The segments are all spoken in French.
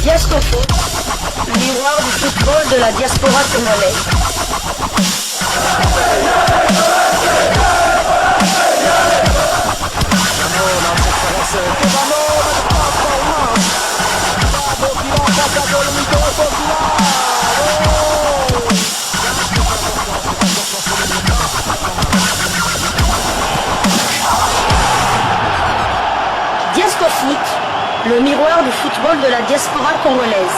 Diasco Foot, le miroir du football de la diaspora congolaise. Diasco Foot, le miroir du football de la diaspora congolaise.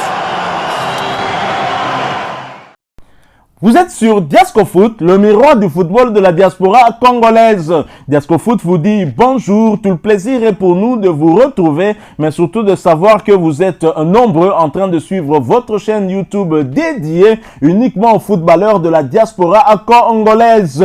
Vous êtes sur Diasco Foot, le miroir du football de la diaspora congolaise. Diasco Foot vous dit bonjour, tout le plaisir est pour nous de vous retrouver, mais surtout de savoir que vous êtes nombreux en train de suivre votre chaîne YouTube dédiée uniquement aux footballeurs de la diaspora congolaise.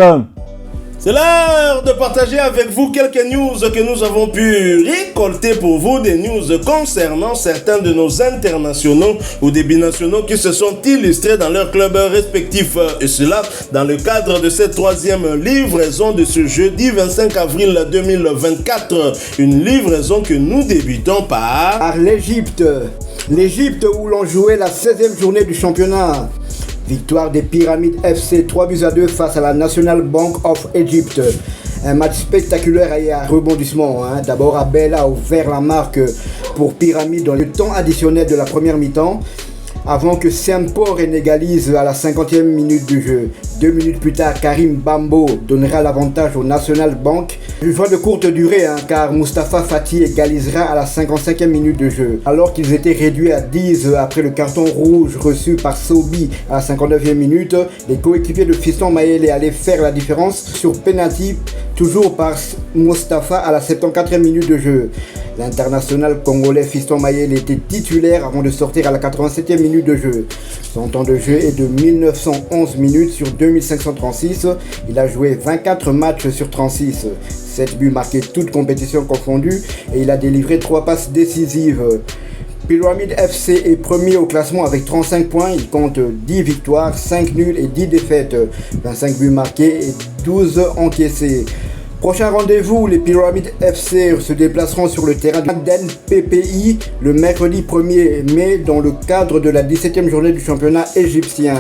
C'est l'heure de partager avec vous quelques news que nous avons pu récolter pour vous, des news concernant certains de nos internationaux ou des binationaux qui se sont illustrés dans leurs clubs respectifs. Et cela dans le cadre de cette troisième livraison de ce jeudi 25 avril 2024. Une livraison que nous débutons par l'Égypte. L'Égypte où l'on jouait la 16e journée du championnat. Victoire des Pyramides FC 3-2 face à la National Bank of Egypt. Un match spectaculaire et à rebondissement. D'abord, Abel a ouvert la marque pour Pyramide dans le temps additionnel de la première mi-temps, avant que Sempor égalise à la 50e minute du jeu. 2 minutes plus tard, Karim Bambo donnera l'avantage au National Bank. Une fois de courte durée, car Mustapha Fati égalisera à la 55e minute de jeu. Alors qu'ils étaient réduits à 10 après le carton rouge reçu par Sobi à la 59e minute, les coéquipiers de Fiston Mayele allaient faire la différence sur penalty, toujours par Mustapha à la 74e minute de jeu. L'international congolais Fiston Mayele était titulaire avant de sortir à la 87e minute de jeu. Son temps de jeu est de 1911 minutes sur 2536. Il a joué 24 matchs sur 36. 7 buts marqués toutes compétitions confondues et il a délivré 3 passes décisives. Pyramid FC est premier au classement avec 35 points. Il compte 10 victoires, 5 nuls et 10 défaites. 25 buts marqués et 12 encaissés. Prochain rendez-vous, les Pyramides FC se déplaceront sur le terrain d'NPPI le mercredi 1er mai dans le cadre de la 17e journée du championnat égyptien.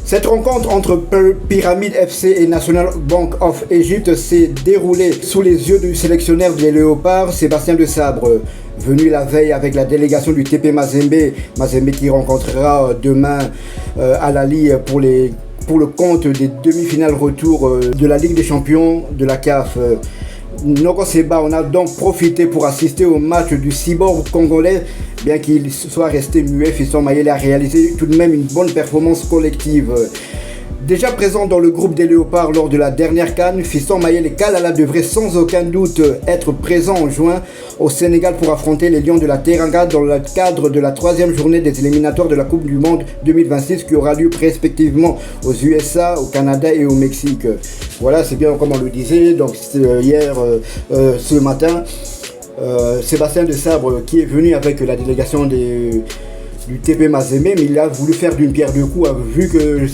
Cette rencontre entre Pyramide FC et National Bank of Egypt s'est déroulée sous les yeux du sélectionneur des Léopards, Sébastien de Sabre. Venu la veille avec la délégation du TP Mazembe qui rencontrera demain Al-Ali pour le compte des demi-finales retour de la Ligue des Champions de la CAF. Noko Seba, on a donc profité pour assister au match du cyborg congolais. Bien qu'il soit resté muet, Fiston Mayele a réalisé tout de même une bonne performance collective. Déjà présent dans le groupe des Léopards lors de la dernière CAN, Fiston Mayele Kalala devrait sans aucun doute être présent en juin au Sénégal pour affronter les Lions de la Teranga dans le cadre de la 3e journée des éliminatoires de la Coupe du Monde 2026 qui aura lieu respectivement aux USA, au Canada et au Mexique. Voilà, c'est bien comme on le disait, donc hier, ce matin, Sébastien de Sabre qui est venu avec la délégation du TP Mazembe, mais il a voulu faire d'une pierre deux coups, vu que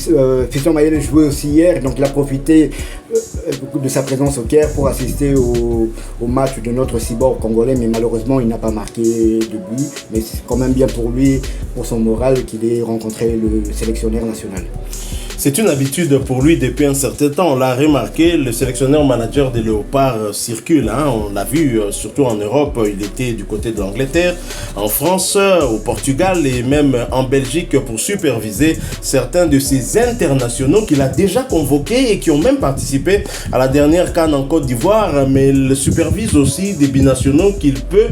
Fiston Mayele jouait aussi hier, donc il a profité de sa présence au Caire pour assister au match de notre cyborg congolais, mais malheureusement il n'a pas marqué de but, mais c'est quand même bien pour lui, pour son moral, qu'il ait rencontré le sélectionneur national. C'est une habitude pour lui depuis un certain temps. On l'a remarqué, le sélectionneur manager des Léopards circule. On l'a vu surtout en Europe. Il était du côté de l'Angleterre, en France, au Portugal et même en Belgique pour superviser certains de ces internationaux qu'il a déjà convoqués et qui ont même participé à la dernière CAN en Côte d'Ivoire. Mais il supervise aussi des binationaux qu'il peut,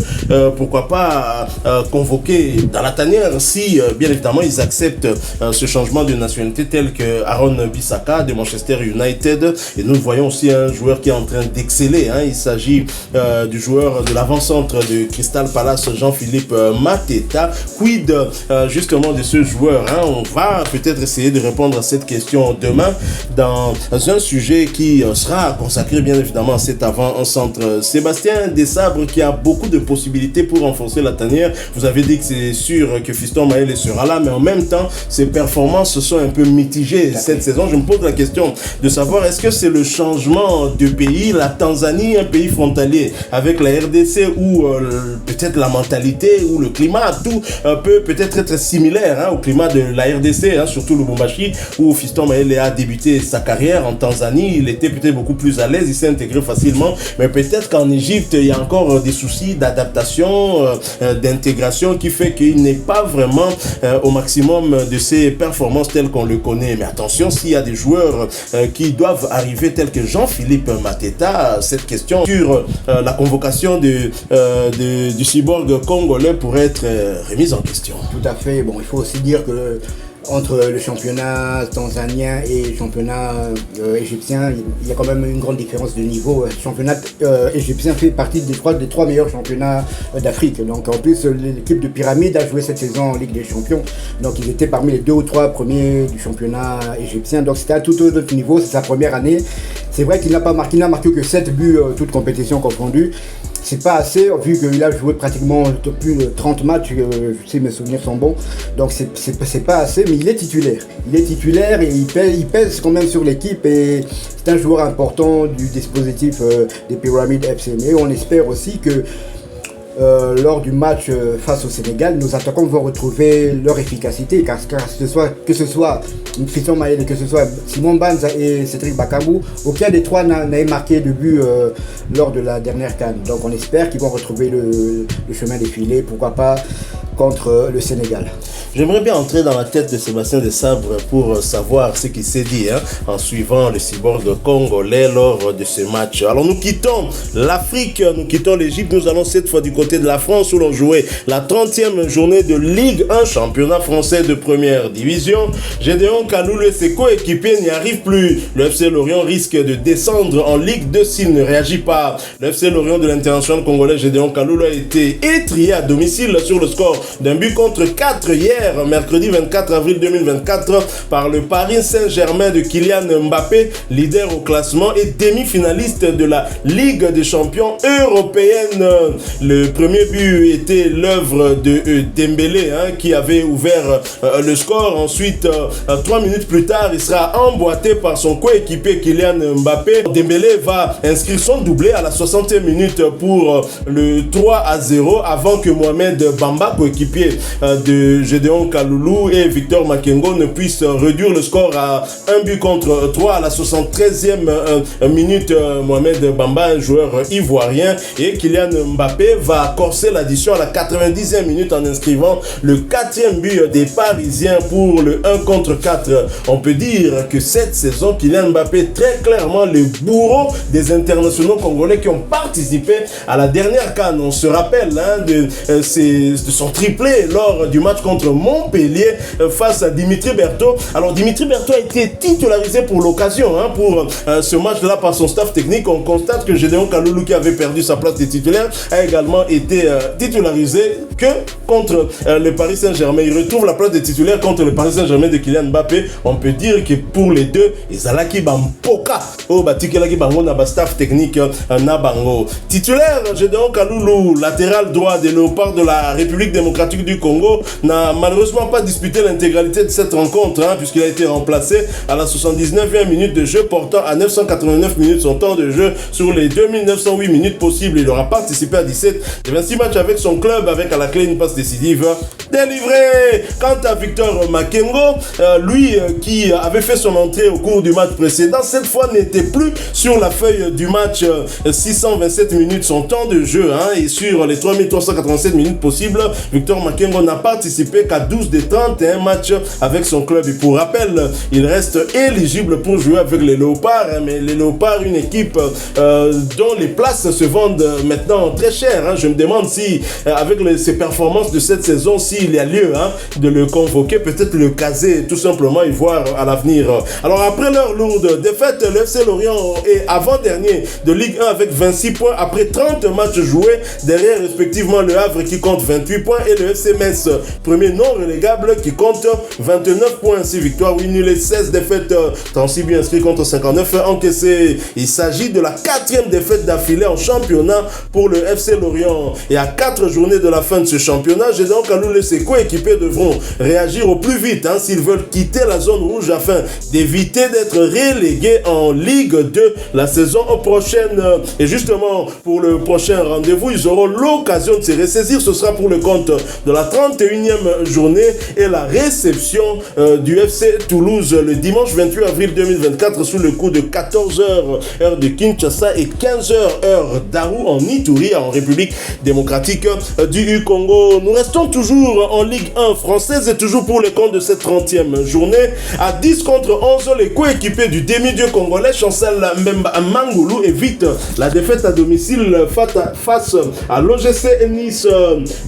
pourquoi pas, convoquer dans la tanière si, bien évidemment, ils acceptent ce changement de nationalité tel que Aaron Bissaka de Manchester United, et nous voyons aussi un joueur qui est en train d'exceller. Il s'agit du joueur de l'avant-centre de Crystal Palace, Jean-Philippe Mateta. Quid justement de ce joueur? On va peut-être essayer de répondre à cette question demain dans un sujet qui sera consacré bien évidemment à cet avant-centre. Sébastien Desabre qui a beaucoup de possibilités pour renforcer la tanière. Vous avez dit que c'est sûr que Fiston Mayele sera là, mais en même temps ses performances sont un peu mitigées débuté cette saison. Je me pose la question de savoir est-ce que c'est le changement de pays, la Tanzanie, un pays frontalier avec la RDC où peut-être la mentalité ou le climat, tout peut peut-être être similaire au climat de la RDC, surtout Lubumbashi où Fiston Mayele a débuté sa carrière en Tanzanie. Il était peut-être beaucoup plus à l'aise, il s'est intégré facilement, mais peut-être qu'en Égypte, il y a encore des soucis d'adaptation, d'intégration qui fait qu'il n'est pas vraiment au maximum de ses performances telles qu'on le connaît. Mais attention, s'il y a des joueurs qui doivent arriver tels que Jean-Philippe Mateta, cette question sur la convocation du cyborg congolais pourrait être remise en question. Tout à fait. Bon, il faut aussi dire que entre le championnat tanzanien et le championnat égyptien, il y a quand même une grande différence de niveau. Le championnat égyptien fait partie des trois meilleurs championnats d'Afrique. Donc en plus, l'équipe de Pyramide a joué cette saison en Ligue des Champions. Donc ils étaient parmi les 2 ou 3 premiers du championnat égyptien. Donc c'était à tout autre niveau, c'est sa première année. C'est vrai qu'il n'a marqué que 7 buts, toutes compétitions confondues. C'est pas assez, vu qu'il a joué pratiquement plus de 30 matchs, si mes souvenirs sont bons. Donc c'est pas assez, mais il est titulaire. Il est titulaire et il pèse quand même sur l'équipe et c'est un joueur important du dispositif des Pyramids FC. Mais on espère aussi que lors du match face au Sénégal, nos attaquants vont retrouver leur efficacité, car que ce soit Fiston Mayele, que ce soit Simon Banza et Cédric Bakambu, aucun des trois n'avait marqué de but lors de la dernière CAN. Donc on espère qu'ils vont retrouver le chemin défilé, pourquoi pas contre le Sénégal. J'aimerais bien entrer dans la tête de Sébastien Desabre pour savoir ce qu'il s'est dit en suivant le cyborg congolais lors de ce match. Alors nous quittons l'Afrique, nous quittons l'Égypte, nous allons cette fois du côté de la France où l'on jouait la 30e journée de Ligue 1, championnat français de première division. Gédéon Kaloulou et ses coéquipiers n'y arrivent plus. Le FC Lorient risque de descendre en Ligue 2 s'il ne réagit pas. Le FC Lorient de l'international congolais Gédéon Kaloulou a été étrié à domicile sur le score d'un but contre 4 hier, mercredi 24 avril 2024, par le Paris Saint-Germain de Kylian Mbappé, leader au classement et demi-finaliste de la Ligue des champions européenne. Le premier but était l'œuvre de Dembélé qui avait ouvert le score. Ensuite, 3 minutes plus tard, il sera emboîté par son coéquipier Kylian Mbappé. Dembélé va inscrire son doublé à la 60e minute pour le 3-0 avant que Mohamed Bamba, coéquipier de Gédéon Kaloulou et Victor Makengo, ne puissent réduire le score à 1 but contre 3 à la 73e minute. Mohamed Bamba, un joueur ivoirien, et Kylian Mbappé va corser l'addition à la 90e minute en inscrivant le 4e but des Parisiens pour le 1 contre 4. On peut dire que cette saison, Kylian Mbappé est très clairement le bourreau des internationaux congolais qui ont participé à la dernière CAN. On se rappelle de son triplé lors du match contre Montpellier face à Dimitri Berthaud. Alors Dimitri Berthaud a été titularisé pour l'occasion pour ce match-là par son staff technique. On constate que Gédéon Kaloulou, qui avait perdu sa place de titulaire, a également été titularisé que contre le Paris Saint-Germain. Il retrouve la place de titulaire contre le Paris Saint-Germain de Kylian Mbappé. On peut dire que pour les deux, Izalaki Bampoka Batikelaki Bango na staff technique na Bango. Titulaire, Gédéon Kaloulou, latéral droit des Léopards de la République démocratique du Congo, n'a malheureusement pas disputé l'intégralité de cette rencontre puisqu'il a été remplacé à la 79e minute de jeu, portant à 989 minutes son temps de jeu sur les 2908 minutes possibles. Il aura participé à 17 et 26 matchs avec son club, avec à la clé une passe décisive délivrée. Quant à Victor Makengo, lui qui avait fait son entrée au cours du match précédent, cette fois n'était plus sur la feuille du match. 627 minutes son temps de jeu et sur les 3387 minutes possibles, Victor Makengo n'a participé qu'à 12 des 31 matchs avec son club. Et pour rappel, il reste éligible pour jouer avec les Léopards, mais les Léopards, une équipe dont les places se vendent maintenant très cher. Je me demande si, avec ses performances de cette saison, s'il y a lieu de le convoquer, peut-être le caser tout simplement et voir à l'avenir. Alors après leur lourde défaite, le FC Lorient est avant-dernier de Ligue 1 avec 26 points après 30 matchs joués, derrière respectivement le Havre qui compte 28 points et le FC Metz, premier non non relégable qui compte 29 points, 6 victoires, 8 nuls et 16 défaites, 36 buts inscrits contre 59 encaissés. Il s'agit de la 4e défaite d'affilée en championnat pour le FC Lorient. Et à 4 journées de la fin de ce championnat, Gédéon Kaloul et ses coéquipiers devront réagir au plus vite s'ils veulent quitter la zone rouge afin d'éviter d'être relégués en Ligue 2 la saison prochaine. Et justement, pour le prochain rendez-vous, ils auront l'occasion de se ressaisir. Ce sera pour le compte de la 31e journée et la réception du FC Toulouse le dimanche 28 avril 2024 sous le coup de 14h heure de Kinshasa et 15h heure d'Arou en Ituri en République démocratique du Congo. Nous restons toujours en Ligue 1 française et toujours pour le compte de cette 30e journée. À 10 contre 11, les coéquipiers du demi-dieu congolais Chancel Mbemba Mangulu évite la défaite à domicile face à l'OGC Nice.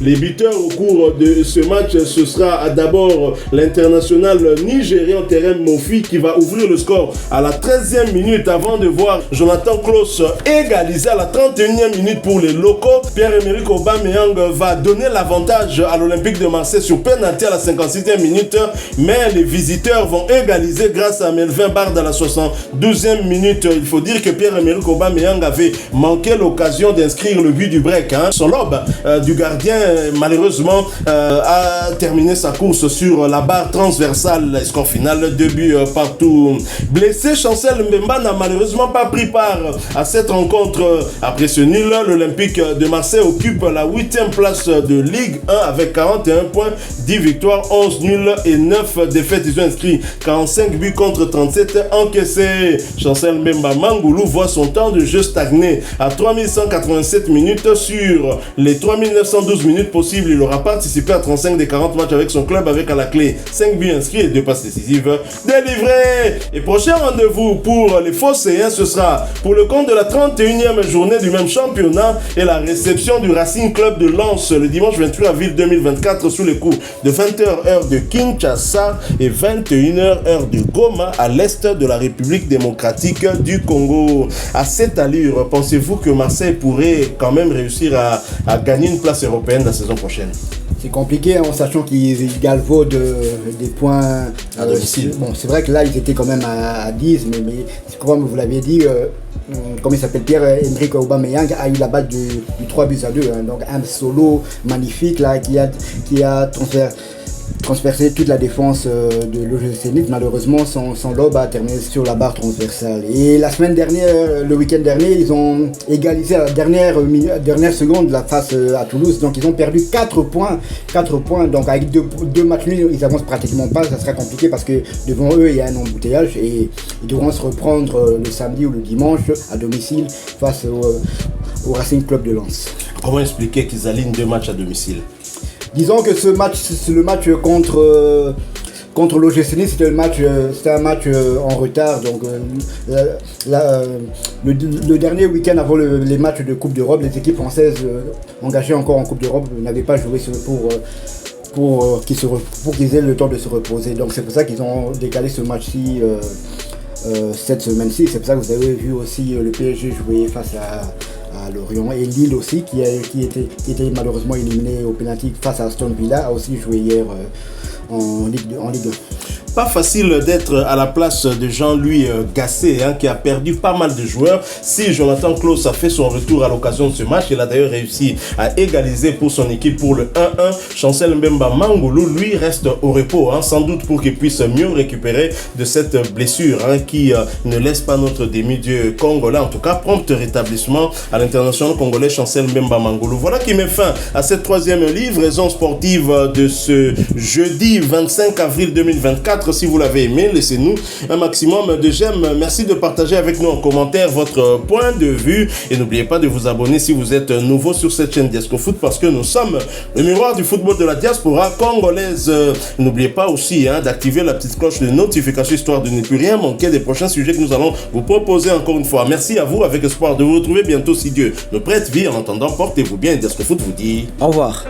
Les buteurs au cours de ce match, ce sera d'abord l'international nigérien Terem Mofi qui va ouvrir le score à la 13e minute avant de voir Jonathan Klaus égaliser à la 31e minute pour les locaux. Pierre-Emerick Aubameyang va donner l'avantage à l'Olympique de Marseille sur penalty à la 56e minute, mais les visiteurs vont égaliser grâce à Melvin Bard à la 72e minute. Il faut dire que Pierre-Emerick Aubameyang avait manqué l'occasion d'inscrire le but du break. Son lob du gardien, malheureusement, a terminé sa course sur la barre transversale. Score final, 2 buts partout. Blessé, Chancel Mbemba n'a malheureusement pas pris part à cette rencontre. Après ce nul, l'Olympique de Marseille occupe la 8e place de Ligue 1 avec 41 points, 10 victoires, 11 nuls et 9 défaites. Ils ont inscrit 45 buts contre 37 encaissés. Chancel Mbemba Mangulu voit son temps de jeu stagner à 3187 minutes sur les 3912 minutes possibles. Il aura participé à 35 des 40 matchs avec son club avec à la clé 5 buts inscrits et 2 passes décisives délivrées. Et prochain rendez-vous pour les Phocéens, ce sera pour le compte de la 31e journée du même championnat et la réception du Racing Club de Lens le dimanche 28 avril 2024 sous les coups de 20h heure de Kinshasa et 21h heure de Goma à l'est de la République démocratique du Congo. À cette allure, pensez-vous que Marseille pourrait quand même réussir à gagner une place européenne la saison prochaine? C'est compliqué en sachant qu'ils galvaudent des points à domicile. Bon, c'est vrai que là, ils étaient quand même à 10, mais comme vous l'avez dit, comme il s'appelle, Pierre-Emerick Aubameyang a eu la balle du 3-2. Donc un solo magnifique là, qui a transpercé toute la défense de l'OGC Nice. Malheureusement, son lob a terminé sur la barre transversale. Et la semaine dernière, le week-end dernier, ils ont égalisé à la dernière seconde face à Toulouse. Donc ils ont perdu 4 points. Donc avec deux matchs nuls, ils avancent pratiquement pas. Ça sera compliqué parce que devant eux, il y a un embouteillage et ils devront se reprendre le samedi ou le dimanche à domicile face au Racing Club de Lens. Comment expliquer qu'ils alignent 2 matchs à domicile? Disons que le match contre l'OGC Nice, c'était un match en retard. Donc le dernier week-end avant les matchs de Coupe d'Europe, les équipes françaises engagées encore en Coupe d'Europe n'avaient pas joué pour qu'ils aient le temps de se reposer. Donc c'est pour ça qu'ils ont décalé ce match-ci cette semaine-ci. C'est pour ça que vous avez vu aussi le PSG jouer face à Lorient et Lille aussi qui était malheureusement éliminé au pénalty face à Aston Villa a aussi joué hier en Ligue 2. Pas facile d'être à la place de Jean-Louis Gasset qui a perdu pas mal de joueurs. Si Jonathan Klaus a fait son retour à l'occasion de ce match, il a d'ailleurs réussi à égaliser pour son équipe pour le 1-1. Chancel Mbemba Mangulu, lui, reste au repos, sans doute pour qu'il puisse mieux récupérer de cette blessure qui ne laisse pas notre demi-dieu congolais. En tout cas, prompt rétablissement à l'international congolais Chancel Mbemba Mangulu. Voilà qui met fin à cette 3e livraison sportive de ce jeudi 25 avril 2024. Si vous l'avez aimé, laissez-nous un maximum de j'aime. Merci de partager avec nous en commentaire votre point de vue. Et n'oubliez pas de vous abonner si vous êtes nouveau sur cette chaîne Diasco Foot parce que nous sommes le miroir du football de la diaspora congolaise. N'oubliez pas aussi d'activer la petite cloche de notification histoire de ne plus rien manquer des prochains sujets que nous allons vous proposer encore une fois. Merci à vous avec espoir de vous retrouver bientôt si Dieu nous prête vie. En attendant, portez-vous bien et Diasco Foot vous dit au revoir.